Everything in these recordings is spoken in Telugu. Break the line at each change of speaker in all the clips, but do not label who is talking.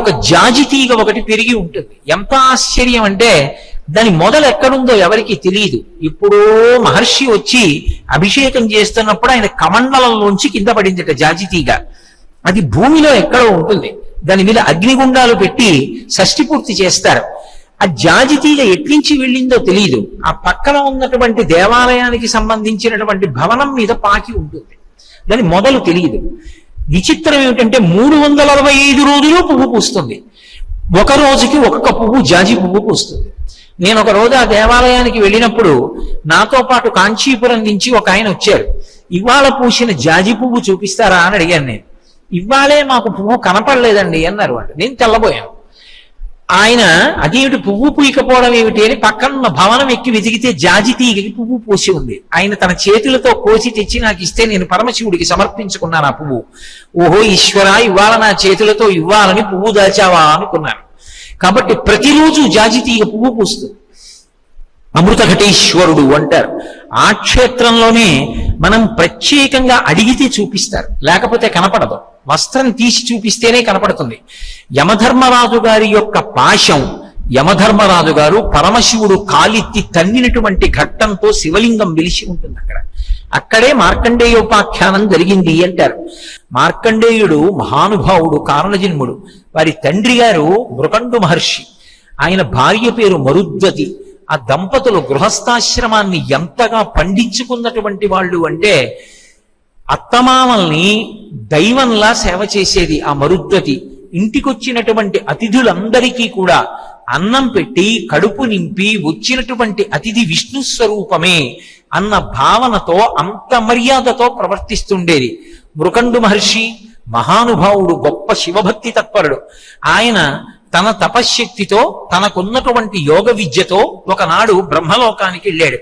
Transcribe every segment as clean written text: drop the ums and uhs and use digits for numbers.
ఒక జాజి తీగ ఒకటి పెరిగి ఉంటుంది. ఎంత ఆశ్చర్యం అంటే దాని మొదలు ఎక్కడుందో ఎవరికి తెలియదు. ఇప్పుడు మహర్షి వచ్చి అభిషేకం చేస్తున్నప్పుడు ఆయన కమండలంలోంచి కింద పడిందిట జాజి తీగ. అది భూమిలో ఎక్కడో ఉంటుంది. దాని మీద అగ్నిగుండాలు పెట్టి షష్ఠి పూర్తి చేస్తారు. ఆ జాజి తీగ ఎట్లించి వెళ్ళిందో తెలియదు. ఆ పక్కన ఉన్నటువంటి దేవాలయానికి సంబంధించినటువంటి భవనం మీద పాకి ఉంటుంది. దాని మొదలు తెలియదు. విచిత్రం ఏమిటంటే 365 రోజులు పువ్వు పూస్తుంది. ఒక రోజుకి ఒక్కొక్క పువ్వు జాజి పువ్వు పూస్తుంది. నేను ఒక రోజు ఆ దేవాలయానికి వెళ్ళినప్పుడు నాతో పాటు కాంచీపురం నుంచి ఒక ఆయన వచ్చారు. ఇవాళ పూసిన జాజి పువ్వు చూపిస్తారా అని అడిగాను నేను. ఇవాళే మాకు పువ్వు కనపడలేదండి అన్నారు వాళ్ళు. నేను తెల్లబోయాను. ఆయన అదేమిటి పువ్వు పూయకపోవడం ఏమిటి అని పక్కన భవనం ఎక్కి వెతికితే జాజి తీగకి పువ్వు పూసి ఉంది. ఆయన తన చేతులతో కోసి తెచ్చి నాకు ఇస్తే నేను పరమశివుడికి సమర్పించుకున్నాను ఆ పువ్వు. ఓహో ఈశ్వర, ఇవాళ నా చేతులతో ఇవ్వాలని పువ్వు దాచావా అనుకున్నాను. కాబట్టి ప్రతిరోజు జాజి తీగ పువ్వు పూస్తుంది. అమృత ఘటేశ్వరుడు అంటారు. ఆ క్షేత్రంలోనే మనం ప్రత్యేకంగా అడిగితే చూపిస్తారు, లేకపోతే కనపడదు. వస్త్రం తీసి చూపిస్తేనే కనపడుతుంది. యమధర్మరాజు గారి యొక్క పాశం, యమధర్మరాజు గారు పరమశివుడు కాలిత్తి తన్నినటువంటి ఘట్టంతో శివలింగం వెలిసి ఉంటుంది అక్కడ. అక్కడే మార్కండేయోపాఖ్యానం జరిగింది అంటారు. మార్కండేయుడు మహానుభావుడు, కారణజన్ముడు. వారి తండ్రి గారు మృకండు మహర్షి, ఆయన భార్య పేరు మరుద్వతి. ఆ దంపతులు గృహస్థాశ్రమాన్ని ఎంతగా పండించుకున్నటువంటి వాళ్ళు అంటే అత్తమామల్ని దైవంలా సేవ చేసేది ఆ మరుద్వతి. ఇంటికొచ్చినటువంటి అతిథులందరికీ కూడా అన్నం పెట్టి కడుపు నింపి వచ్చినటువంటి అతిథి విష్ణు స్వరూపమే అన్న భావనతో అంత మర్యాదతో ప్రవర్తిస్తుండేది. మృకండు మహర్షి మహానుభావుడు, గొప్ప శివభక్తి తత్పరుడు. ఆయన తన తపశ్శక్తితో తనకున్నటువంటి యోగ విద్యతో ఒకనాడు బ్రహ్మలోకానికి వెళ్ళాడు.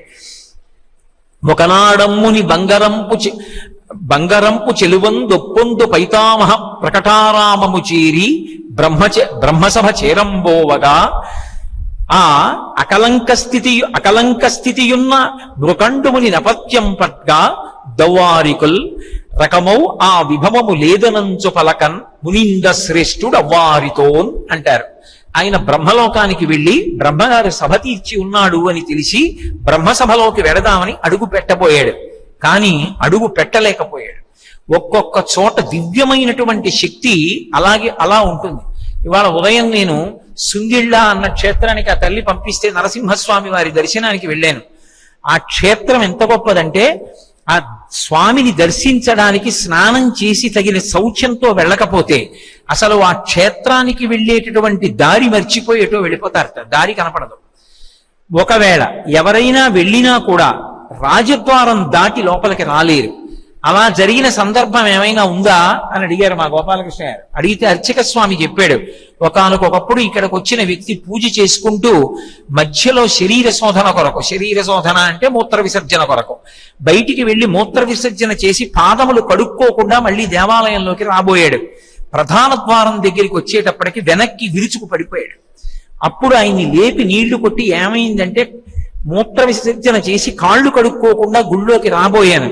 ఒకనాడమ్ముని బంగరంపు చెలువందొప్పొందు పైతామహ ప్రకటారామము చేరి బ్రహ్మసభ చేరంబోవగా ఆ అకలంక స్థితియున్న మృకండుముని నపత్యం పట్గా దౌవారికుల్ రకమౌ ఆ విభవము లేదనంచు పలకన్ మునింద శ్రేష్ఠుడు అవ్వారితోన్ అంటారు. ఆయన బ్రహ్మలోకానికి వెళ్ళి బ్రహ్మగారు సభ తీర్చి ఉన్నాడు అని తెలిసి బ్రహ్మసభలోకి వెడదామని అడుగు పెట్టబోయాడు. కానీ అడుగు పెట్టలేకపోయాడు. ఒక్కొక్క చోట దివ్యమైనటువంటి శక్తి అలా ఉంటుంది. ఇవాళ ఉదయం నేను సుంగిళ్ళ అన్న క్షేత్రానికి ఆ తల్లి పంపిస్తే నరసింహస్వామి వారి దర్శనానికి వెళ్ళాను. ఆ క్షేత్రం ఎంత గొప్పదంటే ఆ స్వామిని దర్శించడానికి స్నానం చేసి తగిన శౌచ్యంతో వెళ్ళకపోతే అసలు ఆ క్షేత్రానికి వెళ్ళేటటువంటి దారి మర్చిపోయేటో వెళ్ళిపోతారట. దారి కనపడదు. ఒకవేళ ఎవరైనా వెళ్ళినా కూడా రాజద్వారం దాటి లోపలికి రాలేరు. అలా జరిగిన సందర్భం ఏమైనా ఉందా అని అడిగారు మా గోపాలకృష్ణ గారు. అడిగితే అర్చక స్వామి చెప్పాడు, ఒకానొకప్పుడు ఇక్కడికి వచ్చిన వ్యక్తి పూజ చేసుకుంటూ మధ్యలో శరీర శోధన అంటే మూత్ర విసర్జన కొరకు బయటికి వెళ్ళి మూత్ర విసర్జన చేసి పాదములు కడుక్కోకుండా మళ్ళీ దేవాలయంలోకి రాబోయాడు. ప్రధాన ద్వారం దగ్గరికి వచ్చేటప్పటికి వెనక్కి విరుచుకు పడిపోయాడు. అప్పుడు ఆయన్ని లేపి నీళ్లు కొట్టి ఏమైందంటే మూత్ర విసర్జన చేసి కాళ్ళు కడుక్కోకుండా గుళ్ళోకి రాబోయాను,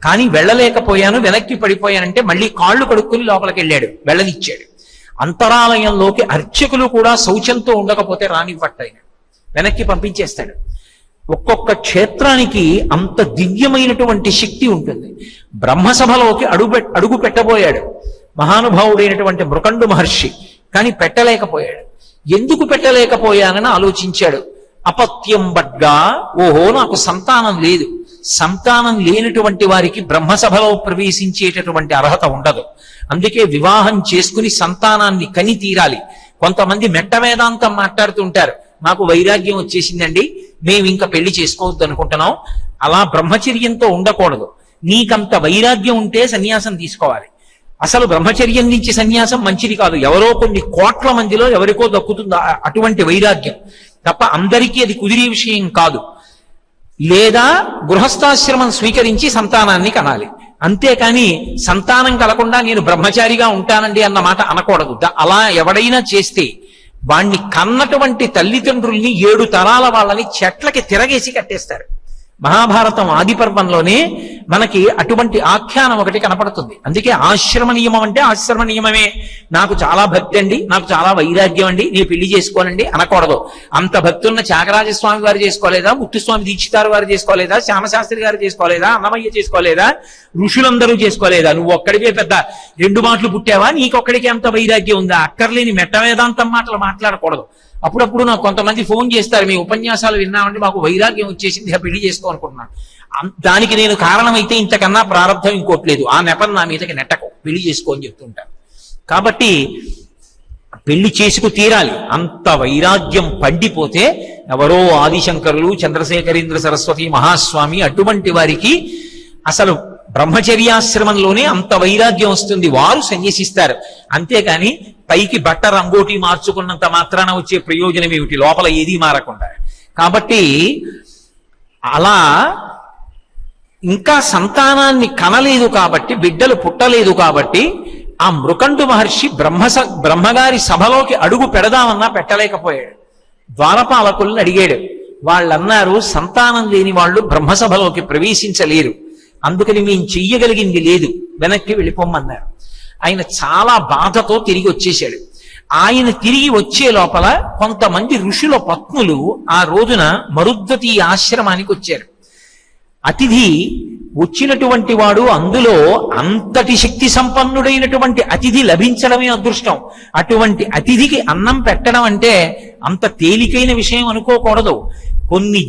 కానీ వెళ్ళలేకపోయాను, వెనక్కి పడిపోయానంటే మళ్ళీ కాళ్ళు కడుక్కుని లోపలికి వెళ్ళాడు, వెళ్ళనిచ్చాడు. అంతరాలయంలోకి అర్చకులు కూడా శౌచంతో ఉండకపోతే రానివ్వట్టాయన, వెనక్కి పంపించేస్తాడు. ఒక్కొక్క క్షేత్రానికి అంత దివ్యమైనటువంటి శక్తి ఉంటుంది. బ్రహ్మసభలోకి అడుగు పెట్టబోయాడు మహానుభావుడైనటువంటి మృకండు మహర్షి, కానీ పెట్టలేకపోయాడు. ఎందుకు పెట్టలేకపోయానని ఆలోచించాడు. అపత్యం బడ్గా, ఓహో నాకు సంతానం లేదు. సంతానం లేనటువంటి వారికి బ్రహ్మసభలో ప్రవేశించేటటువంటి అర్హత ఉండదు. అందుకే వివాహం చేసుకుని సంతానాన్ని కని తీరాలి. కొంతమంది మెట్ట వేదాంతం మాట్లాడుతుంటారు, నాకు వైరాగ్యం వచ్చేసిందండి, మేము ఇంకా పెళ్లి చేసుకోవద్దు అనుకుంటున్నాం. అలా బ్రహ్మచర్యంతో ఉండకూడదు. నీకంత వైరాగ్యం ఉంటే సన్యాసం తీసుకోవాలి. అసలు బ్రహ్మచర్యం నుంచి సన్యాసం మంచిది కాదు. ఎవరో కొన్ని కోట్ల మందిలో ఎవరికో దక్కుతుంది అటువంటి వైరాగ్యం తప్ప అందరికీ అది కుదిరే విషయం కాదు. లేదా గృహస్థాశ్రమం స్వీకరించి సంతానాన్ని కనాలి. అంతేకాని సంతానం కలగకుండా నేను బ్రహ్మచారిగా ఉంటానండి అన్న మాట అనకూడదు. అలా ఎవడైనా చేస్తే వాణ్ణి కన్నటువంటి తల్లిదండ్రుల్ని 7 తరాల వాళ్ళని చెట్లకి తిరగేసి కట్టేస్తారు. మహాభారతం ఆది పర్వంలోనే మనకి అటువంటి ఆఖ్యానం ఒకటి కనపడుతుంది. అందుకే ఆశ్రమ నియమం అంటే ఆశ్రమ నియమమే. నాకు చాలా భక్తి అండి, నాకు చాలా వైరాగ్యం అండి, నేను పెళ్లి చేసుకోనండి అనకూడదు. అంత భక్తి ఉన్న త్యాగరాజస్వామి వారు చేసుకోలేదా, ముత్తుస్వామి దీక్షితారు వారు చేసుకోలేదా, శ్యామశాస్త్రి గారు చేసుకోలేదా, అన్నమయ్య చేసుకోలేదా, ఋషులందరూ చేసుకోలేదా? నువ్వు ఒక్కడికే పెద్ద 2 మాటలు పుట్టావా, నీకొక్కడికి అంత వైరాగ్యం ఉందా? అక్కర్లేని మెట్ట వేదాంతం మాటలు మాట్లాడకూడదు. అప్పుడప్పుడు నాకు కొంతమంది ఫోన్ చేస్తారు, మీ ఉపన్యాసాలు విన్నామంటే మాకు వైరాగ్యం వచ్చేసింది, పెళ్లి చేసుకోనుకుంటున్నాను. దానికి నేను కారణమైతే ఇంతకన్నా ప్రారంభం ఇంకోట్లేదు, ఆ నెపం నా మీదకి నెట్టకు, పెళ్లి చేసుకో అని చెప్తుంటాను. కాబట్టి పెళ్లి చేసుకు తీరాలి. అంత వైరాగ్యం పండిపోతే ఎవరో ఆదిశంకరులు, చంద్రశేఖరేంద్ర సరస్వతి మహాస్వామి అటువంటి వారికి అసలు బ్రహ్మచర్యాశ్రమంలోనే అంత వైరాగ్యం వస్తుంది, వారు సన్యసిస్తారు. అంతేకాని పైకి బట్ట రంగోటి మార్చుకున్నంత మాత్రాన వచ్చే ప్రయోజనం ఏమిటి, లోపల ఏదీ మారకుండా. కాబట్టి అలా ఇంకా సంతానాన్ని కనలేదు కాబట్టి, బిడ్డలు పుట్టలేదు కాబట్టి ఆ మృకండు మహర్షి బ్రహ్మగారి సభలోకి అడుగు పెడదామన్నా పెట్టలేకపోయాడు. ద్వారపాలకుల్ని అడిగాడు. వాళ్ళన్నారు, సంతానం లేని వాళ్ళు బ్రహ్మసభలోకి ప్రవేశించలేరు, అందుకని మేము చెయ్యగలిగింది లేదు, వెనక్కి వెళ్ళిపోమన్నారు. ఆయన చాలా బాధతో తిరిగి వచ్చేశాడు. ఆయన తిరిగి వచ్చే లోపల కొంతమంది ఋషుల పత్నులు ఆ రోజున మరుద్వతి ఆశ్రమానికి వచ్చారు. అతిథి వచ్చినటువంటి వాడు, అందులో అంతటి శక్తి సంపన్నుడైనటువంటి అతిథి లభించడమే అదృష్టం. అటువంటి అతిథికి అన్నం పెట్టడం అంటే అంత తేలికైన విషయం అనుకోకూడదు. కొన్ని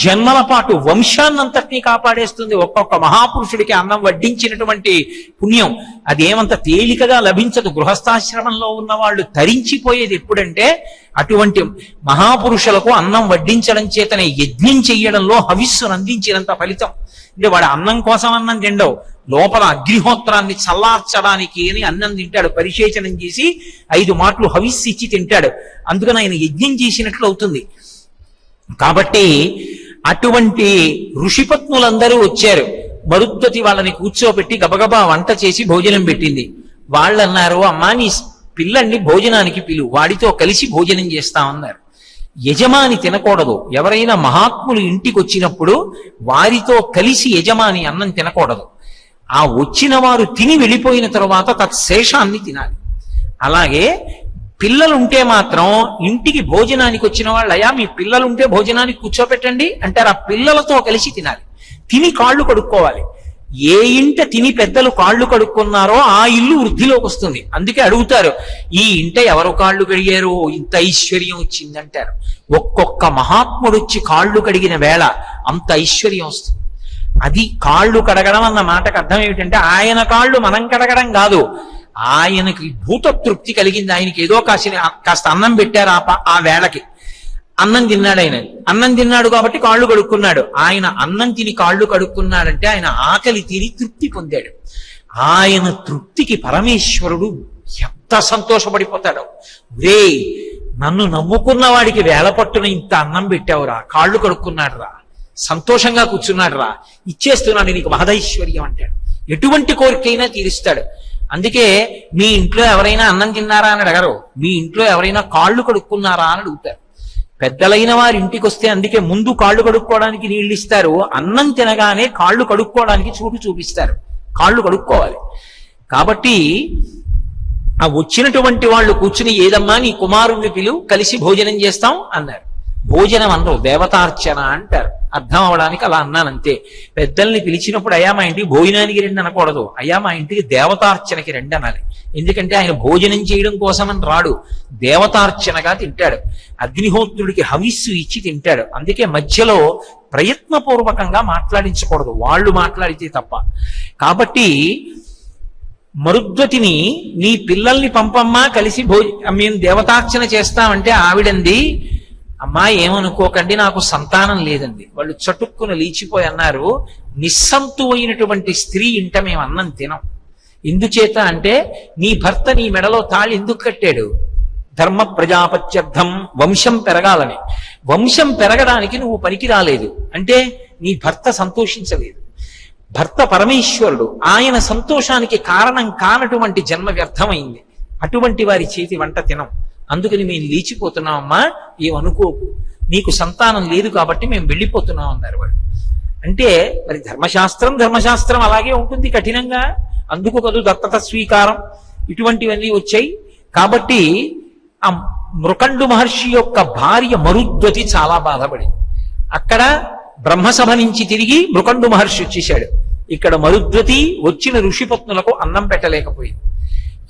జన్మల పాటు వంశాన్నంతటినీ కాపాడేస్తుంది ఒక్కొక్క మహాపురుషుడికి అన్నం వడ్డించినటువంటి పుణ్యం. అదేమంత తేలికగా లభించదు. గృహస్థాశ్రమంలో ఉన్న వాళ్ళు తరించిపోయేది ఎప్పుడంటే అటువంటి మహాపురుషులకు అన్నం వడ్డించడం చేతనే యజ్ఞం చెయ్యడంలో హవిస్సును అందించినంత ఫలితం. అంటే వాడు అన్నం కోసం అన్నం తిండవు, లోపల అగ్నిహోత్రాన్ని చల్లార్చడానికి అని అన్నం తింటాడు. పరిశేచనం చేసి 5 మాటలు హవిస్సు ఇచ్చి తింటాడు. అందుకని ఆయన యజ్ఞం చేసినట్లు అవుతుంది. కాబట్టి అటువంటి ఋషిపత్నులందరూ వచ్చారు. మరుద్వతి వాళ్ళని కూర్చోబెట్టి గబగబా వంట చేసి భోజనం పెట్టింది. వాళ్ళన్నారు, అమ్మా నీ పిల్లల్ని భోజనానికి పిలు, వాడితో కలిసి భోజనం చేస్తామన్నారు. యజమాని తినకూడదు. ఎవరైనా మహాత్ములు ఇంటికి వచ్చినప్పుడు వారితో కలిసి యజమాని అన్నం తినకూడదు. ఆ వచ్చిన వారు తిని వెళ్ళిపోయిన తరువాత తత్శేషాన్ని తినాలి. అలాగే పిల్లలుంటే మాత్రం ఇంటికి భోజనానికి వచ్చిన వాళ్ళు, అయ్యా మీ పిల్లలుంటే భోజనానికి కూర్చోపెట్టండి అంటారు. ఆ పిల్లలతో కలిసి తినాలి. తిని కాళ్ళు కడుక్కోవాలి. ఏ ఇంట తిని పెద్దలు కాళ్ళు కడుక్కున్నారో ఆ ఇల్లు వృద్ధిలోకి వస్తుంది. అందుకే అడుగుతారు, ఈ ఇంట ఎవరు కాళ్ళు కడిగారో ఇంత ఐశ్వర్యం వచ్చిందంటారు. ఒక్కొక్క మహాత్ముడు వచ్చి కాళ్ళు కడిగిన వేళ అంత ఐశ్వర్యం వస్తుంది. అది కాళ్ళు కడగడం అన్న మాటకు అర్థం ఏమిటంటే ఆయన కాళ్ళు మనం కడగడం కాదు, ఆయనకి భూతతృప్తి కలిగింది. ఆయనకి ఏదో కాస్త అన్నం పెట్టారు ఆ వేళకి. అన్నం తిన్నాడు. ఆయన అన్నం తిన్నాడు కాబట్టి కాళ్ళు కడుక్కున్నాడు. ఆయన అన్నం తిని కాళ్ళు కడుక్కున్నాడంటే ఆయన ఆకలి తీరి తృప్తి పొందాడు. ఆయన తృప్తికి పరమేశ్వరుడు ఎంత సంతోషపడిపోతాడు. రే, నన్ను నమ్ముకున్న వాడికి వేళ పట్టున ఇంత అన్నం పెట్టావురా, కాళ్ళు కడుక్కున్నాడు రా, సంతోషంగా కూర్చున్నాడు రా, ఇచ్చేస్తున్నాడు నీకు మహదైశ్వర్యం అంటాడు. ఎటువంటి కోరికైనా తీరుస్తాడు. అందుకే మీ ఇంట్లో ఎవరైనా అన్నం తిన్నారా అని అడగరు, మీ ఇంట్లో ఎవరైనా కాళ్ళు కడుక్కున్నారా అని అడుగుతారు. పెద్దలైన వారి ఇంటికి వస్తే అందుకే ముందు కాళ్ళు కడుక్కోవడానికి నీళ్ళు ఇస్తారు, అన్నం తినగానే కాళ్ళు కడుక్కోవడానికి చోటు చూపిస్తారు. కాళ్ళు కడుక్కోవాలి. కాబట్టి ఆ వచ్చినటువంటి వాళ్ళు కూర్చుని, ఏదమ్మా నీ కుమారుణ్ణి పిలు, కలిసి భోజనం చేస్తాం అన్నారు. భోజనం అనరు, దేవతార్చన అంటారు. అర్థం అవడానికి అలా అన్నానంతే. పెద్దల్ని పిలిచినప్పుడు అయ్యా మా ఇంటికి భోజనానికి రండి అనకూడదు, అయ్యా మా ఇంటికి దేవతార్చనకి రండి అనాలి. ఎందుకంటే ఆయన భోజనం చేయడం కోసమని రాడు, దేవతార్చనగా తింటాడు. అగ్నిహోత్రుడికి హవిస్సు ఇచ్చి తింటాడు. అందుకే మధ్యలో ప్రయత్నపూర్వకంగా మాట్లాడించకూడదు, వాళ్ళు మాట్లాడితే తప్ప. కాబట్టి మరుద్వతిని, నీ పిల్లల్ని పంపమ్మా, కలిసి మేము దేవతార్చన చేస్తామంటే ఆవిడంది, అమ్మా ఏమనుకోకండి నాకు సంతానం లేదండి. వాళ్ళు చటుక్కున లేచిపోయి అన్నారు, నిస్సంతు అయినటువంటి స్త్రీ ఇంట మేము అన్నం తినం. ఎందుచేత అంటే నీ భర్త నీ మెడలో తాళి ఎందుకు కట్టాడు? ధర్మ ప్రజాపత్యర్థం, వంశం పెరగాలని. వంశం పెరగడానికి నువ్వు పనికి రాలేదు అంటే నీ భర్త సంతోషించలేదు. భర్త పరమేశ్వరుడు, ఆయన సంతోషానికి కారణం కానటువంటి జన్మ వ్యర్థమైంది. అటువంటి వారి చేతి వంట తినం. అందుకని మేము లేచిపోతున్నామమ్మా, ఏమనుకోకు, నీకు సంతానం లేదు కాబట్టి మేము వెళ్ళిపోతున్నాం అన్నారు వాళ్ళు. అంటే మరి ధర్మశాస్త్రం అలాగే ఉంటుంది కఠినంగా. అందుకు కదు దత్తత స్వీకారం ఇటువంటివన్నీ వచ్చాయి. కాబట్టి ఆ మృకండు మహర్షి యొక్క భార్య మరుద్వతి చాలా బాధపడింది. అక్కడ బ్రహ్మసభ నుంచి తిరిగి మృకండు మహర్షి వచ్చేశాడు. ఇక్కడ మరుద్వతి వచ్చిన ఋషిపత్నులకు అన్నం పెట్టలేకపోయింది.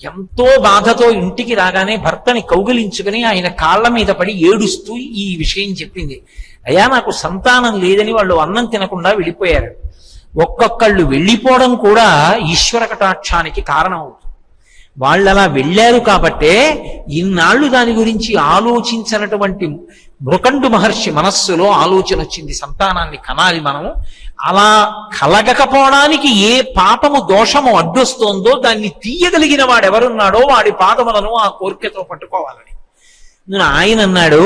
ఎంతో బాధతో ఇంటికి రాగానే భర్తని కౌగిలించుకుని ఆయన కాళ్ల మీద పడి ఏడుస్తూ ఈ విషయం చెప్పింది. అయ్యా, నాకు సంతానం లేదని వాళ్ళు అన్నం తినకుండా వెళ్ళిపోయారు. ఒక్కొక్కళ్ళు వెళ్ళిపోవడం కూడా ఈశ్వర కటాక్షానికి కారణం అవుతుంది. వాళ్ళు అలా వెళ్ళారు కాబట్టే ఇన్నాళ్ళు దాని గురించి ఆలోచించినటువంటి మృకండు మహర్షి మనస్సులో ఆలోచన వచ్చింది, సంతానాన్ని కనాలి మనం. అలా కలగకపోవడానికి ఏ పాపము దోషము అడ్డొస్తోందో దాన్ని తీయగలిగిన వాడెవరున్నాడో వాడి పాదములను ఆ కోరికతో పట్టుకోవాలని ఆయన అన్నాడు.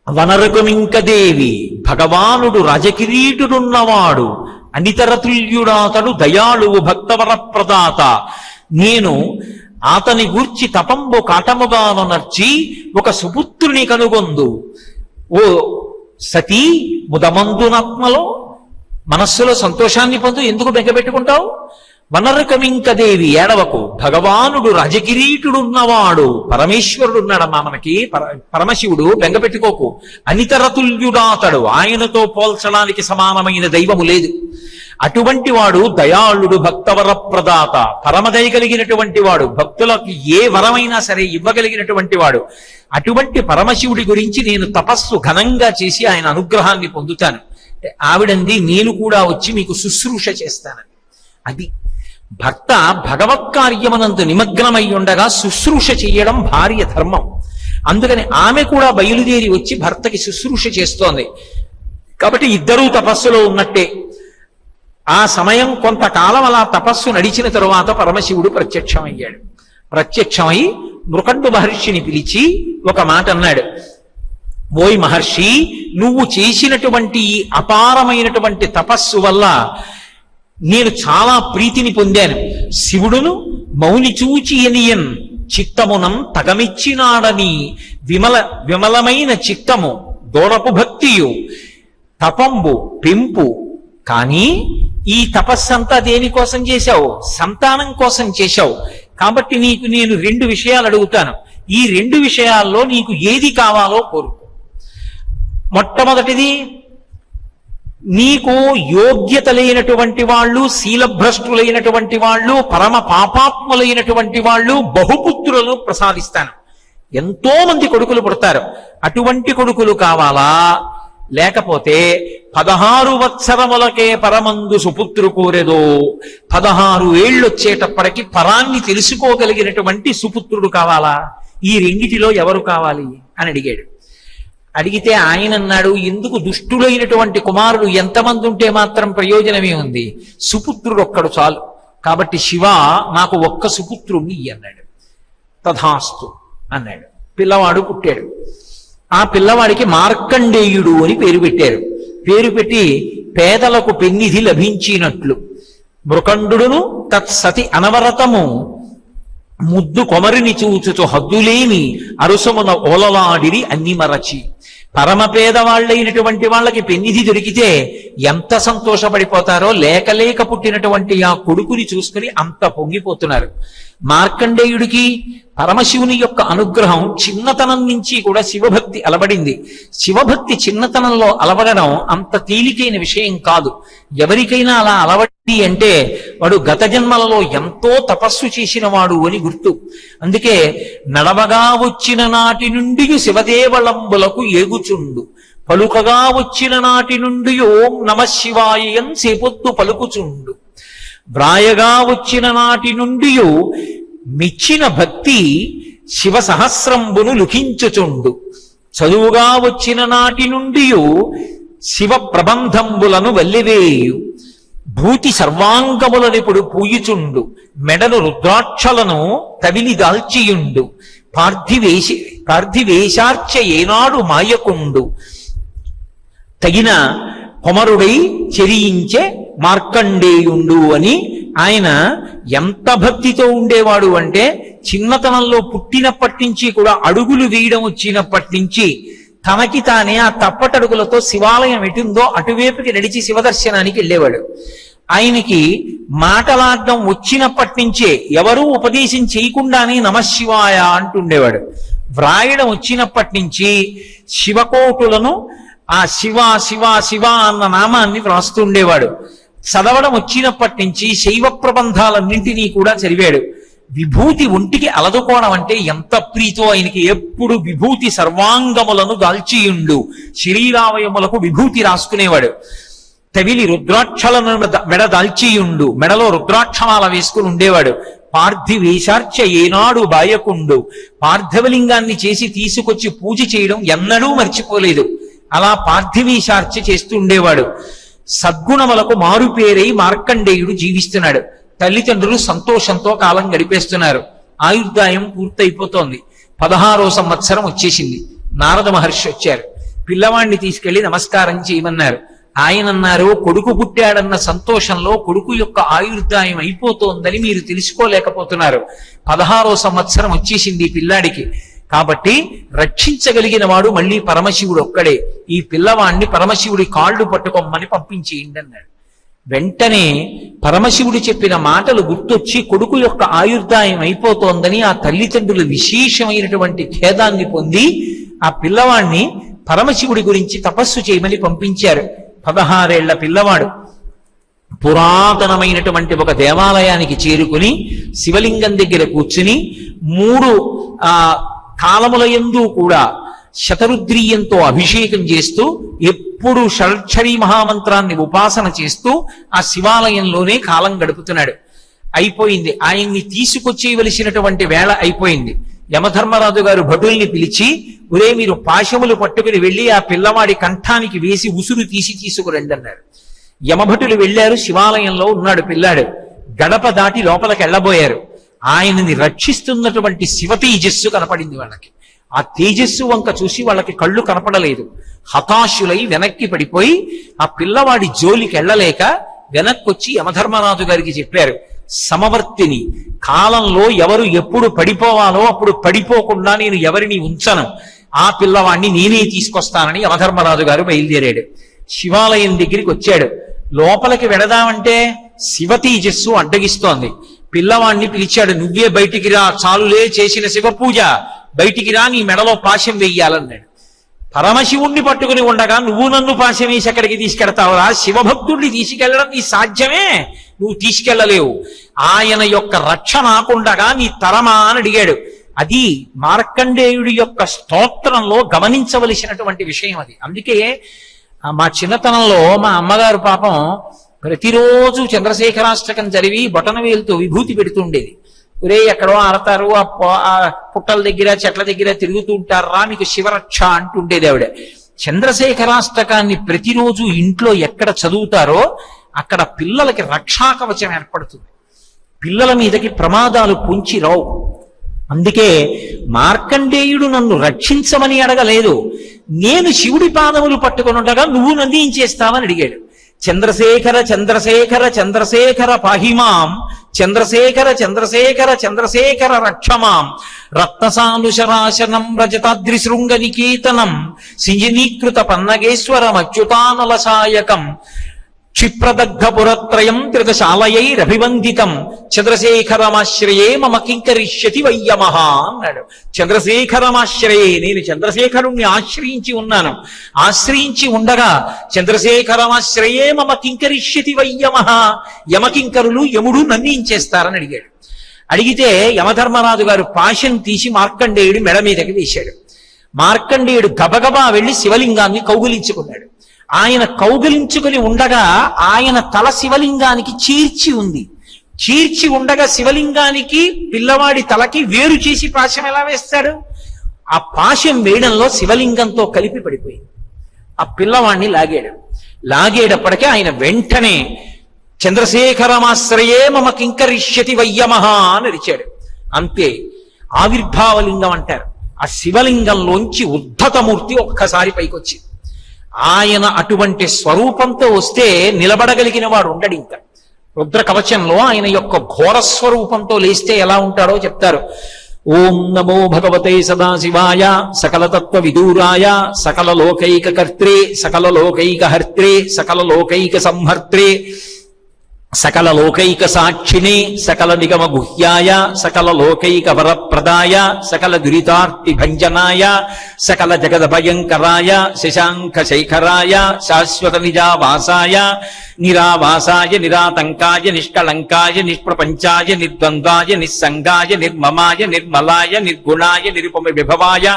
వనరకమింకదేవి భగవానుడు రాజకిరీటుడున్నవాడు, అనితరతుల్యుడాతడు దయాళువు భక్తవర ప్రదాత. నేను అతని గూర్చి తపంబు కాటముగాను నర్చి ఒక సుపుత్రుని కనుగొందు. ఓ సతీ, ముదమందునాత్మలో మనస్సులో సంతోషాన్ని పొందు, ఎందుకు బెంగపెట్టుకుంటావు? వనరకమింకదేవి, ఏడవకు, భగవానుడు రాజకిరీటుడున్నవాడు, పరమేశ్వరుడున్నాడమ్మా మనకి, పరమశివుడు, బెంగపెట్టుకోకు. అనితరతుల్యుడాతడు, ఆయనతో పోల్చడానికి సమానమైన దైవము లేదు. అటువంటి వాడు దయాళుడు భక్తవర ప్రదాత, పరమదయ కలిగినటువంటి వాడు, భక్తులకు ఏ వరమైనా సరే ఇవ్వగలిగినటువంటి వాడు. అటువంటి పరమశివుడి గురించి నేను తపస్సు ఘనంగా చేసి ఆయన అనుగ్రహాన్ని పొందుతాను. ఆవిడంది, నేను కూడా వచ్చి మీకు శుశ్రూష చేస్తానని. అది భర్త భగవత్ కార్యమనందు నిమగ్నమై ఉండగా శుశ్రూష చేయడం భార్య ధర్మం. అందుకని ఆమె కూడా బయలుదేరి వచ్చి భర్తకి శుశ్రూష చేస్తోంది. కాబట్టి ఇద్దరూ తపస్సులో ఉన్నట్టే. ఆ సమయం కొంతకాలం అలా తపస్సు నడిచిన తరువాత పరమశివుడు ప్రత్యక్షమయ్యాడు. ప్రత్యక్షమై మృకండు మహర్షిని పిలిచి ఒక మాట అన్నాడు. ఓయ్ మహర్షి, నువ్వు చేసినటువంటి ఈ అపారమైనటువంటి తపస్సు వల్ల నేను చాలా ప్రీతిని పొందాను. శివుడును మౌని చూచి ఎనియన్ చిత్తమునం తగమిచ్చినాడని విమలమైన చిత్తము దూరపు భక్తియు తపంబు పెంపు. కానీ ఈ తపస్సంతా దేనికోసం చేశావు? సంతానం కోసం చేశావు. కాబట్టి నీకు నేను 2 విషయాలు అడుగుతాను. ఈ 2 విషయాల్లో నీకు ఏది కావాలో కోరుకో. మొట్టమొదటిది, నీకు యోగ్యత లేనటువంటి వాళ్ళు, శీలభ్రష్టులైనటువంటి వాళ్ళు, పరమ పాపాత్ములైనటువంటి వాళ్ళు బహుపుత్రులను ప్రసాదిస్తాను. ఎంతో మంది కొడుకులు పుడతారు. అటువంటి కొడుకులు కావాలా? లేకపోతే 16 వత్సరములకే పరమందు సుపుత్రు కోరెదో, 16 ఏళ్ళు వచ్చేటప్పటికి పరాన్ని తెలుసుకోగలిగినటువంటి సుపుత్రుడు కావాలా? ఈ రెండిటిలో ఎవరు కావాలి అని అడిగాడు. అడిగితే ఆయన అన్నాడు, ఎందుకు దుష్టులైనటువంటి కుమారులు ఎంతమంది ఉంటే మాత్రం ప్రయోజనమే ఉంది, సుపుత్రుడు ఒక్కడు చాలు. కాబట్టి శివ, నాకు ఒక్క సుపుత్రుణ్ణి అన్నాడు. తథాస్తు అన్నాడు. పిల్లవాడు పుట్టాడు. ఆ పిల్లవాడికి మార్కండేయుడు అని పేరు పెట్టారు. పేరు పెట్టి పేదలకు పెన్నిధి లభించినట్లు మృకండును తత్సతి అనవరతము ముద్దు కొమరిని చూచుచు హద్దులేని అరుసమున ఓలలాడిరి అన్ని మరచి. పరమ పేదవాళ్ళైనటువంటి వాళ్ళకి పెన్నిధి దొరికితే ఎంత సంతోషపడిపోతారో, లేక పుట్టినటువంటి ఆ కొడుకుని చూసుకుని అంత పొంగిపోతున్నారు. మార్కండేయుడికి పరమశివుని యొక్క అనుగ్రహం చిన్నతనం నుంచి కూడా శివభక్తి అలవడింది. శివభక్తి చిన్నతనంలో అలవడడం అంత తేలికైన విషయం కాదు. ఎవరికైనా అలా అలవడి అంటే వాడు గత జన్మలలో ఎంతో తపస్సు చేసిన వాడు అని గుర్తు. అందుకే నడవగా వచ్చిన నాటి నుండి శివదేవళంబులకు ఏగుచుండు, పలుకగా వచ్చిన నాటి నుండి ఓం నమ శివాయ సేపొద్దు పలుకుచుండు, వ్రాయగా వచ్చిన నాటి నుండి మెచ్చిన భక్తి శివ సహస్రంబును లుఖించుచుండు, చదువుగా వచ్చిన నాటి నుండి శివ ప్రబంధంబులను వల్లివేయు, భూతి సర్వాంగములనిపుడు పూయుచుండు, మెడను రుద్రాక్షలను తవిలి దాల్చియుండు, పార్థివేశార్చ ఏనాడు మాయకుండు, తగిన కొమరుడై చెరియించే మార్కండేయుండు అని ఆయన ఎంత భక్తితో ఉండేవాడు అంటే చిన్నతనంలో పుట్టినప్పటి నుంచి కూడా అడుగులు వేయడం వచ్చినప్పటి నుంచి తనకి తానే ఆ తప్పటడుగులతో శివాలయం ఎటుందో అటువైపుకి నడిచి శివదర్శనానికి వెళ్ళేవాడు. ఆయనకి మాటలాడడం వచ్చినప్పటి నుంచే ఎవరూ ఉపదేశం చేయకుండానే నమశివాయ అంటుండేవాడు. వ్రాయడం వచ్చినప్పటి నుంచి శివకోటులను ఆ శివ శివ శివ అన్న నామాన్ని వ్రాస్తుండేవాడు. చదవడం వచ్చినప్పటి నుంచి శైవ ప్రబంధాలన్నింటినీ కూడా చదివాడు. విభూతి ఒంటికి అలదుకోవడం అంటే ఎంత ప్రీతో ఆయనకి. ఎప్పుడు విభూతి సర్వాంగములను దాల్చియుండు, శరీరావయములకు విభూతి రాసుకునేవాడు. తవిలి రుద్రాక్షలను మెడ దాల్చియుండు, మెడలో రుద్రాక్షమాల వేసుకుని ఉండేవాడు. పార్థివేశార్చ ఏనాడు బాయకుండు, పార్థివలింగాన్ని చేసి తీసుకొచ్చి పూజ చేయడం ఎన్నడూ మర్చిపోలేదు. అలా పార్థివేశార్చ చేస్తూ ఉండేవాడు. సద్గుణములకు మారుపేరై మార్కండేయుడు జీవిస్తున్నాడు. తల్లిదండ్రులు సంతోషంతో కాలం గడిపేస్తున్నారు. ఆయుర్దాయం పూర్తయిపోతోంది. 16వ సంవత్సరం వచ్చేసింది. నారద మహర్షి వచ్చారు. పిల్లవాణ్ణి తీసుకెళ్లి నమస్కారం చేయమన్నారు. ఆయన అన్నారు, కొడుకు పుట్టాడన్న సంతోషంలో కొడుకు యొక్క ఆయుర్దాయం అయిపోతోందని మీరు తెలుసుకోలేకపోతున్నారు. 16వ సంవత్సరం వచ్చేసింది పిల్లాడికి. కాబట్టి రక్షించగలిగిన వాడు మళ్ళీ పరమశివుడు ఒక్కడే. ఈ పిల్లవాణ్ణి పరమశివుడి కాళ్ళు పట్టుకోమని పంపించేయండి అన్నాడు. వెంటనే పరమశివుడు చెప్పిన మాటలు గుర్తొచ్చి కొడుకు యొక్క ఆయుర్దాయం అయిపోతోందని ఆ తల్లిదండ్రులు విశేషమైనటువంటి ఖేదాన్ని పొంది ఆ పిల్లవాణ్ణి పరమశివుడి గురించి తపస్సు చేయమని పంపించారు. 16 ఏళ్ల పిల్లవాడు పురాతనమైనటువంటి ఒక దేవాలయానికి చేరుకుని శివలింగం దగ్గర కూర్చుని 3 కాలములయందు కూడా శతరుద్రీయంతో అభిషేకం చేస్తూ ఎప్పుడు షడ్క్షరీ మహామంత్రాన్ని ఉపాసన చేస్తూ ఆ శివాలయంలోనే కాలం గడుపుతున్నాడు. అయిపోయింది. ఆయన్ని తీసుకొచ్చేయవలసినటువంటి వేళ అయిపోయింది. యమధర్మరాజు గారు భటుల్ని పిలిచి, ఒరే మీరు పాశములు పట్టుకుని వెళ్ళి ఆ పిల్లవాడి కంఠానికి వేసి ఉసురు తీసి తీసుకురండి అన్నారు. యమభటులు వెళ్ళారు. శివాలయంలో ఉన్నాడు పిల్లాడు. గడప దాటి లోపలికి వెళ్ళబోయారు. ఆయనని రక్షిస్తున్నటువంటి శివ తేజస్సు కనపడింది వాళ్ళకి. ఆ తేజస్సు వంక చూసి వాళ్ళకి కళ్ళు కనపడలేదు. హతాశులై వెనక్కి పడిపోయి ఆ పిల్లవాడి జోలికి వెళ్ళలేక వెనక్కొచ్చి యమధర్మరాజు గారికి చెప్పారు, సమవర్తిని, కాలంలో ఎవరు ఎప్పుడు పడిపోవాలో అప్పుడు పడిపోకుండా నేను ఎవరిని ఉంచను, ఆ పిల్లవాడిని నేనే తీసుకొస్తానని యమధర్మరాజు గారు బయలుదేరాడు. శివాలయం దగ్గరికి వచ్చాడు. లోపలికి వెడదామంటే శివ తేజస్సు అడ్డగిస్తోంది. పిల్లవాణ్ణి పిలిచాడు. నువ్వే బయటికి రా, చాలులే చేసిన శివ పూజ, బయటికి రా, నీ మెడలో పాశం వెయ్యాలన్నాడు. పరమశివుణ్ణి పట్టుకుని ఉండగా నువ్వు నన్ను పాశం వేసి ఎక్కడికి తీసుకెడతావురా? శివభక్తుడిని తీసుకెళ్లడం నీ సాధ్యమే, నువ్వు తీసుకెళ్లలేవు. ఆయన యొక్క రక్ష నాకుండగా నీ తరమా అని అడిగాడు. అది మార్కండేయుడి యొక్క స్తోత్రంలో గమనించవలసినటువంటి విషయం అది. అందుకే మా చిన్నతనంలో మా అమ్మగారు పాపం ప్రతిరోజు చంద్రశేఖరాష్టకం చదివి బొటనవేలుతో విభూతి పెడుతుండేది. ఒరే ఎక్కడో ఆడతారు, ఆ పుట్టల దగ్గర చెట్ల దగ్గర తిరుగుతూ ఉంటారా, మీకు శివరక్ష అంటుండేది ఆవిడ. చంద్రశేఖరాష్టకాన్ని ప్రతిరోజు ఇంట్లో ఎక్కడ చదువుతారో అక్కడ పిల్లలకి రక్షాకవచం ఏర్పడుతుంది. పిల్లల మీదకి ప్రమాదాలు పొంచి రావు. అందుకే మార్కండేయుడు నన్ను రక్షించమని అడగలేదు, నేను శివుడి పాదములు పట్టుకుని ఉండగా నువ్వు నన్ను ఏం చేస్తావని అడిగాడు. చంద్రశేఖర చంద్రశేఖర చంద్రశేఖర పాహిమాం, చంద్రశేఖర చంద్రశేఖర చంద్రశేఖర రక్షమాం, రత్నసానుశరాశనం రజతాద్రిశృంగ నికేతనం, సింజనీకృత పన్నగేశ్వరం అచ్యుతానలసాయకం, క్షిప్రదగ్ధపురత్రయం త్రిదశాలయైరభివందితం, చంద్రశేఖరమాశ్రయే మమ కింకరిష్యతి వయ్యమహ అన్నాడు. చంద్రశేఖరమాశ్రయే, నేను చంద్రశేఖరుణ్ణి ఆశ్రయించి ఉన్నాను. ఆశ్రయించి ఉండగా చంద్రశేఖరమాశ్రయే మమ కింకరిష్యతి వయ్యమహ, యమకింకరులు యముడు నన్నించేస్తారని అడిగాడు. అడిగితే యమధర్మరాజు గారు పాశం తీసి మార్కండేయుడి మెడ మీదకి వేశాడు. మార్కండేయుడు గబగబా వెళ్లి శివలింగాన్ని కౌగిలించుకున్నాడు. ఆయన కౌగిలించుకుని ఉండగా ఆయన తల శివలింగానికి చీర్చి ఉంది. చీర్చి ఉండగా శివలింగానికి పిల్లవాడి తలకి వేరు చేసి పాశం ఎలా వేస్తాడు? ఆ పాశం వేయడంలో శివలింగంతో కలిపి పడిపోయింది. ఆ పిల్లవాడిని లాగాడు. లాగేటప్పటికే ఆయన వెంటనే చంద్రశేఖరమాశ్రయే మమ కింకరిష్యతి వయ్యమహ అని అరిచాడు. అంతే, ఆవిర్భావలింగం అంటారు. ఆ శివలింగంలోంచి ఉద్ధతమూర్తి ఒక్కసారి పైకొచ్చింది. ఆయన అటువంటి స్వరూపంతో వస్తే నిలబడగలిగిన వాడు ఉండడు. ఇంకా రుద్ర కవచంలో ఆయన యొక్క ఘోరస్వరూపంతో లేస్తే ఎలా ఉంటాడో చెప్తారు. ఓం నమో భగవతే సదాశివాయ సకల తత్వ విదూరాయ సకల లోకైక కర్త్రే సకల లోకైక హర్త్రే సకల లోకైక సంహర్త్రే సకల లోకైక సాక్షిణే సకల నిగమ గుహ్యాయ సకల లోకైక వరప్రదాయ సకల దురితార్తి భంజనాయ సకల జగద భయంకరాయ శశాంక శేఖరాయ శాశ్వత నిజావాసాయ నిరావాసాయ నిరాతంకాయ నిష్కళంకాయ నిష్ప్రపంచాయ నిర్ద్వంద్వాయ నిస్సంగాయ నిర్మమాయ నిర్మలాయ నిర్గుణాయ నిరుపమ విభవాయ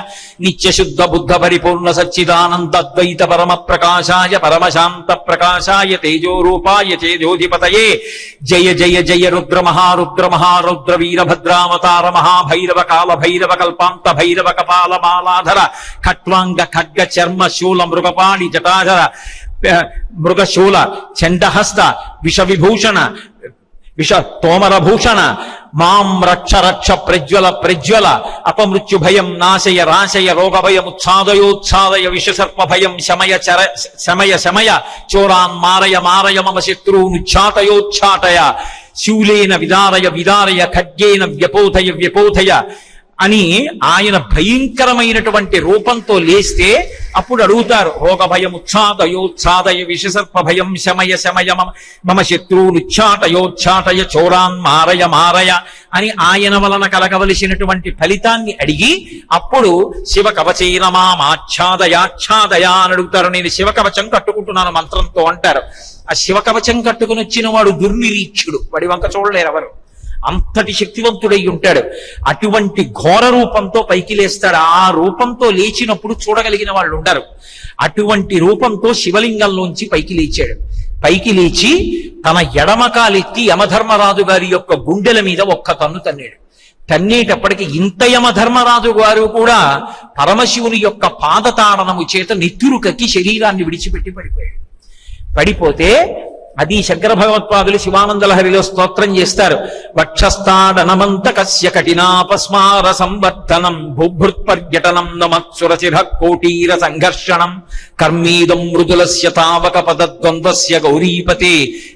నిత్యశుద్ధ బుద్ధ పరిపూర్ణ సచ్చిదానంద అద్వైత పరమ ప్రకాశాయ పరమశాంత ప్రకాశాయ తేజోరూపాయ తేజోధిపతయే జయ జయ జయ రుద్ర మహారుద్ర వీరభద్రావతార మహాభైరవ కాల భైరవ కల్పాంత భైరవ కపాల మాలాధర ఖట్వాంగ ఖడ్గ చర్మ శూల మృగపాణి జటాధర మృగశూల చండహస్త విష విభూషణ విష తోమరభూషణ మాం రక్ష రక్ష ప్రజ్వల ప్రజ్వల అపమృత్యు భయం నాశయ రాశయ రోగ భయం ఉచ్ఛాదయోచ్ఛాదయ విషసర్ప భయం శమయ శమయ శమయ చోరాన్ మారయ మారయ మమ శత్రువునుచ్ఛాటయోచ్ఛాటయ శూలేన విదారయ విదారయ ఖడ్గేన వ్యపోధయ వ్యపోధయ అని ఆయన భయంకరమైనటువంటి రూపంతో లేస్తే అప్పుడు అడుగుతారు రోగ భయం ఉచ్ఛాదయోచ్ఛాదయ విషసర్ప భయం శమయ శమయ మమ శత్రువునుచ్ఛాటయోచ్ఛాటయ చోరాన్ మారయ మారయ అని ఆయన వలన కలగవలసినటువంటి ఫలితాన్ని అడిగి అప్పుడు శివ కవచైన మాచ్ఛాదయాచ్ఛాదయ అని అడుగుతారు. నేను శివ కవచం కట్టుకుంటున్నాను మంత్రంతో అంటారు. ఆ శివ కవచం కట్టుకుని వచ్చిన వాడు దుర్నిరీక్షుడు, వాడి వంక చూడలేరు ఎవరు, అంతటి శక్తివంతుడై ఉంటాడు. అటువంటి ఘోర రూపంతో పైకి లేస్తాడు. ఆ రూపంతో లేచినప్పుడు చూడగలిగిన వాళ్ళు ఉండరు. అటువంటి రూపంతో శివలింగంలోంచి పైకి లేచాడు. పైకి లేచి తన ఎడమకాలెత్తి యమధర్మరాజు గారి యొక్క గుండెల మీద ఒక్క తన్ను తన్నాడు. తన్నేటప్పటికి ఇంత యమధర్మరాజు గారు కూడా పరమశివుని యొక్క పాదతాడనము చేత నెత్తురు కక్కి శరీరాన్ని విడిచిపెట్టి పడిపోయాడు. పడిపోతే అది శంకర భగవత్పాదులు శివానందలహరిలో స్తోత్రం చేస్తారు. వక్షస్థాడనమంత కస్య కఠినాపస్మార సంవర్ధనం భూభృత్పర్యటనం నమత్సురచిర కోటీర సంఘర్షణం కర్మీదం మృదులస్య తావక పదద్వంద్వస్య గౌరీపతే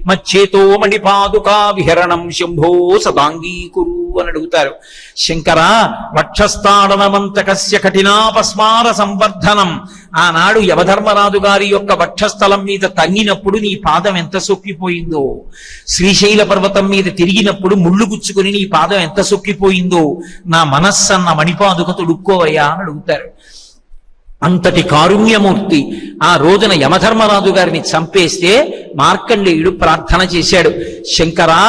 మచ్చేతో మణిపాదుకా విహరణం శంభో సదాంగీకురు అని అడుగుతారు. శంకర వక్షస్థాడనమంత కస్య కఠినాపస్మార సంవర్ధనం, ఆనాడు యమధర్మరాజు గారి యొక్క వక్షస్థలం మీద తన్నినప్పుడు నీ పాదం ఎంత సొక్కిపోయిందో, శ్రీశైల పర్వతం మీద తిరిగినప్పుడు ముళ్ళు గుచ్చుకుని నీ పాదం ఎంత సొక్కిపోయిందో నా మనస్సన్న మణిపాదుక తొడుక్కోవయ్యా అని అడుగుతారు. అంతటి కారుణ్యమూర్తి ఆ రోజున యమధర్మరాజు గారిని చంపేస్తే మార్కండేయుడు ప్రార్థన చేశాడు. శంకరా,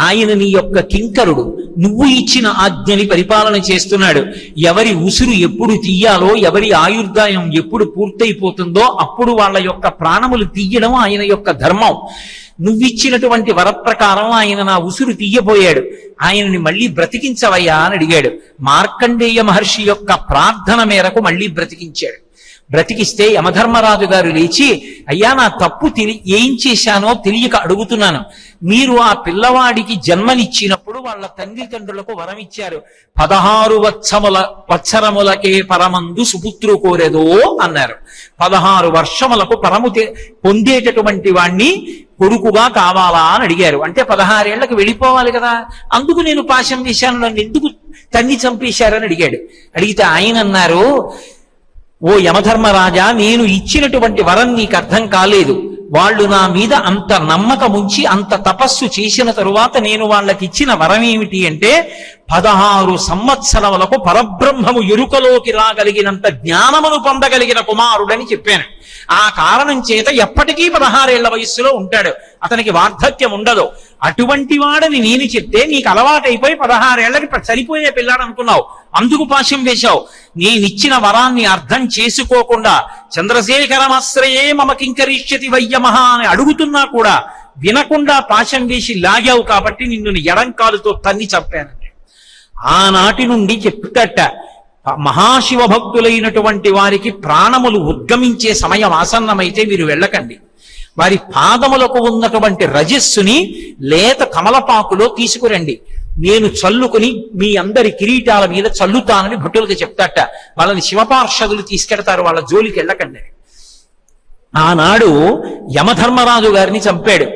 ఆయన నీ యొక్క కింకరుడు, నువ్వు ఇచ్చిన ఆజ్ఞని పరిపాలన చేస్తున్నాడు. ఎవరి ఉసురు ఎప్పుడు తీయాలో, ఎవరి ఆయుర్దాయం ఎప్పుడు పూర్తయిపోతుందో అప్పుడు వాళ్ళ యొక్క ప్రాణములు తీయడం ఆయన యొక్క ధర్మం. నువ్విచ్చినటువంటి వరప్రకారం ఆయన నా ఉసురు తీయబోయాడు, ఆయనని మళ్ళీ బ్రతికించవయ్యా అని అడిగాడు. మార్కండేయ మహర్షి యొక్క ప్రార్థన మేరకు మళ్ళీ బ్రతికించాడు. బ్రతికిస్తే యమధర్మరాజు గారు లేచి, అయ్యా నా తప్పు ఏం చేశానో తెలియక అడుగుతున్నాను. మీరు ఆ పిల్లవాడికి జన్మనిచ్చినప్పుడు వాళ్ళ తండ్రులకు వరం ఇచ్చారు, 16 వత్సరములకే పరమందు సుపుత్రు కోరెదో అన్నారు. 16 వర్షములకు పరము పొందేటటువంటి వాణ్ణి కొడుకుగా కావాలా అని అడిగారు. అంటే 16 ఏళ్లకు వెళ్ళిపోవాలి కదా, అందుకు నేను పాశం వేశాను, నన్ను ఎందుకు తన్ని చంపేశారని అడిగాడు. అడిగితే ఆయన అన్నారు, ఓ యమధర్మరాజా, నేను ఇచ్చినటువంటి వరం నీకు అర్థం కాలేదు. వాళ్ళు నా మీద అంత నమ్మకం ఉంచి అంత తపస్సు చేసిన తరువాత నేను వాళ్ళకి ఇచ్చిన వరం ఏమిటి అంటే 16 సంవత్సరములకు పరబ్రహ్మము ఎరుకలోకి రాగలిగినంత జ్ఞానమును పొందగలిగిన కుమారుడని చెప్పాను. ఆ కారణం చేత ఎప్పటికీ 16 ఏళ్ల వయస్సులో ఉంటాడు, అతనికి వార్ధక్యం ఉండదు. అటువంటి వాడని నేను చెప్తే నీకు అలవాటైపోయి 16 ఏళ్లకి చనిపోయే పిల్లాడు అనుకున్నావు, అందుకు పాశం వేశావు. నేనిచ్చిన వరాన్ని అర్థం చేసుకోకుండా చంద్రశేఖరమాశ్రయే మమ కింకరిష్యతి వయ్యమహ అని అడుగుతున్నా కూడా వినకుండా పాశం వేసి లాగావు కాబట్టి నిన్ను ఎడంకాలుతో తన్ని చంపానండి. ఆనాటి నుండి చెప్తట, మహాశివ భక్తులైనటువంటి వారికి ప్రాణములు ఉద్గమించే సమయం ఆసన్నమైతే మీరు వెళ్ళకండి. వారి పాదములకు ఉన్నటువంటి రజస్సుని లేత కమలపాకులో తీసుకురండి, నేను చల్లుకుని మీ అందరి కిరీటాల మీద చల్లుతానని భటులకు చెప్తాట. వాళ్ళని శివపార్షదులు తీసుకెడతారు, వాళ్ళ జోలికి వెళ్ళకండి. ఆనాడు యమధర్మరాజు గారిని చంపాడు.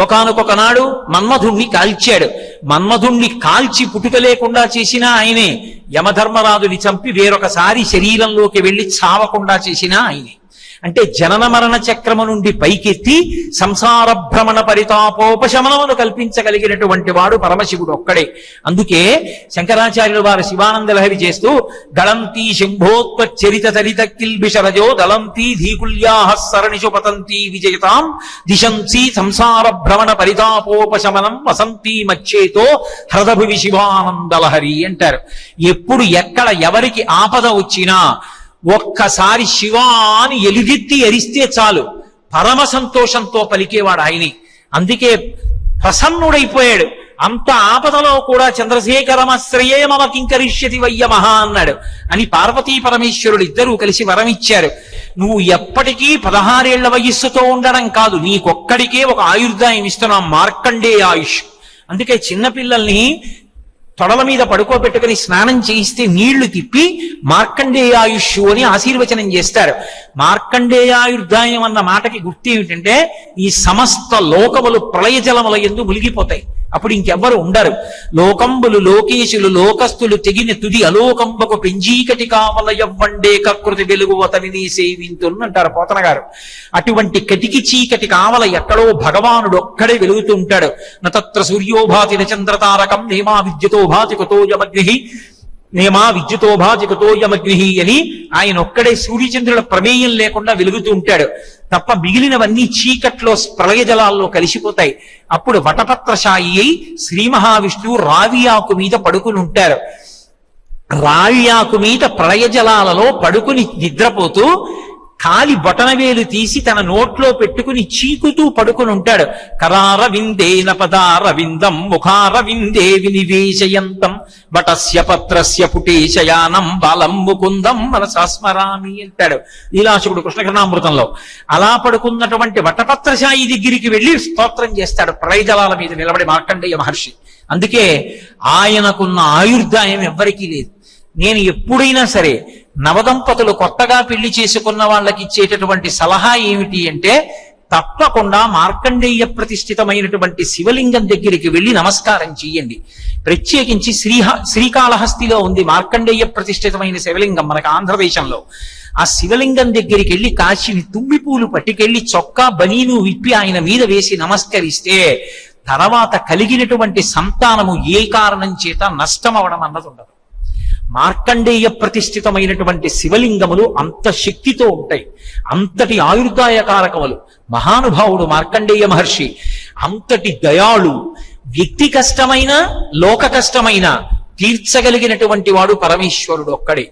ఒకానొక నాడు మన్మధుణ్ణి కాల్చాడు. మన్మధుణ్ణి కాల్చి పుట్టుక లేకుండా చేసిన ఆయనే. యమధర్మరాజుని చంపి వేరొకసారి శరీరంలోకి వెళ్లి చావకుండా చేసిన ఆయనే. అంటే జనన మరణ చక్రము నుండి పైకెత్తి సంసార భ్రమణ పరితాపోపశమనమును కల్పించగలిగినటువంటి వాడు పరమశివుడు ఒక్కడే. అందుకే శంకరాచార్యులు వారు శివానంద లహరి చేస్తూ దళంతి శంభోత్పచ్చరిత చరిత కిల్బిషరజో దళంతి ధీకుల్యాహస్సరణిషు పతంతి విజయతాం దిశంసి సంసార భ్రమణ పరితాపోపశమనం వసంతి మచ్చేతో హ్రదభువి శివానంద లహరి అంటారు. ఎప్పుడు ఎక్కడ ఎవరికి ఆపద వచ్చినా ఒక్కసారి శివా అని ఎలుగెత్తి ఎరిస్తే చాలు పరమ సంతోషంతో పలికేవాడు ఆయనే. అందుకే ప్రసన్నుడైపోయాడు. అంత ఆపదలో కూడా చంద్రశేఖరమాశ్రయే మమ కింకరిష్యతి వయ్య మహా అన్నాడు అని పార్వతీ పరమేశ్వరుడు ఇద్దరూ కలిసి వరం ఇచ్చారు. నువ్వు ఎప్పటికీ 16 ఏళ్ల వయస్సుతో ఉండడం కాదు, నీకొక్కడికే ఒక ఆయుర్దాయం ఇస్తున్నాం, మార్కండేయ ఆయుష్. అందుకే చిన్నపిల్లల్ని తొడల మీద పడుకోబెట్టుకుని స్నానం చేయిస్తే నీళ్లు తిప్పి మార్కండేయాయుష్ అని ఆశీర్వచనం చేస్తారు. మార్కండేయాయుర్దాయం అన్న మాటకి గుర్తు ఏమిటంటే ఈ సమస్త లోకములు ప్రళయ జలముల యందు మునిగిపోతాయి. అప్పుడు ఇంకెవ్వరు ఉండరు. లోకంబులు లోకేశులు లోకస్తులు తెగిన తుది అలోకంబకు పెంజీకటి కావల ఎవ్వండే కకృతి వెలుగు అతనిని సేవింతును అంటారు పోతన గారు. అటువంటి కటికి చీకటి కావల ఎక్కడో భగవానుడు ఒక్కడే వెలుగుతూ ఉంటాడు. నత్ర సూర్యోభాతి నచంద్రతారకం నేమా విద్యుతో భాతి కుతోయమగ్ని నేమా విద్యుతో భాతి కుతోయమగ్ని అని ఆయన ఒక్కడే సూర్యచంద్రుల ప్రమేయం లేకుండా వెలుగుతూ ఉంటాడు తప్ప మిగిలినవన్నీ చీకట్లో ప్రళయ జలాల్లో కలిసిపోతాయి. అప్పుడు వటపత్రశాయి అయి శ్రీ మహావిష్ణువు రావి ఆకు మీద పడుకుని ఉంటారు. రావి ఆకు మీద ప్రళయ జలాలలో పడుకుని నిద్రపోతూ కాలి బొటనవేలు తీసి తన నోట్లో పెట్టుకుని చీకుతూ పడుకుని ఉంటాడు. కరార విందేన పదార విందం ముఖార విందే వినివేశయంతం వటస్య పత్రస్య పుటేశయానం బాలం ముకుందం మనసాస్మరామి అంటాడు లీలాశుకుడు కృష్ణకర్ణామృతంలో. అలా పడుకున్నటువంటి వటపత్రశాయి దగ్గరికి వెళ్లి స్తోత్రం చేస్తాడు ప్రళయజలాల మీద నిలబడి మార్కండేయ మహర్షి. అందుకే ఆయనకున్న ఆయుర్దాయం ఎవ్వరికీ లేదు. నేను ఎప్పుడైనా సరే నవదంపతులు కొత్తగా పెళ్లి చేసుకున్న వాళ్ళకి ఇచ్చేటటువంటి సలహా ఏమిటి అంటే తప్పకుండా మార్కండేయ ప్రతిష్ఠితమైనటువంటి శివలింగం దగ్గరికి వెళ్లి నమస్కారం చెయ్యండి. ప్రత్యేకించి శ్రీకాళహస్తిలో ఉంది మార్కండేయ ప్రతిష్ఠితమైన శివలింగం మనకు ఆంధ్రదేశంలో. ఆ శివలింగం దగ్గరికి వెళ్లి కాశీని తుమ్మి పూలు పట్టుకెళ్లి చొక్కా బనీను విప్పి ఆయన మీద వేసి నమస్కరిస్తే తర్వాత కలిగినటువంటి సంతానము ఏ కారణం చేత నష్టం అవడం అన్నది ఉండదు. మార్కండేయ ప్రతిష్ఠితమైనటువంటి శివలింగములు అంత శక్తితో ఉంటాయి, అంతటి ఆయుర్దాయకారకములు. మహానుభావుడు మార్కండేయ మహర్షి అంతటి దయాళు. వ్యక్తి కష్టమైన లోక కష్టమైన తీర్చగలిగినటువంటి వాడు పరమేశ్వరుడు ఒక్కడే.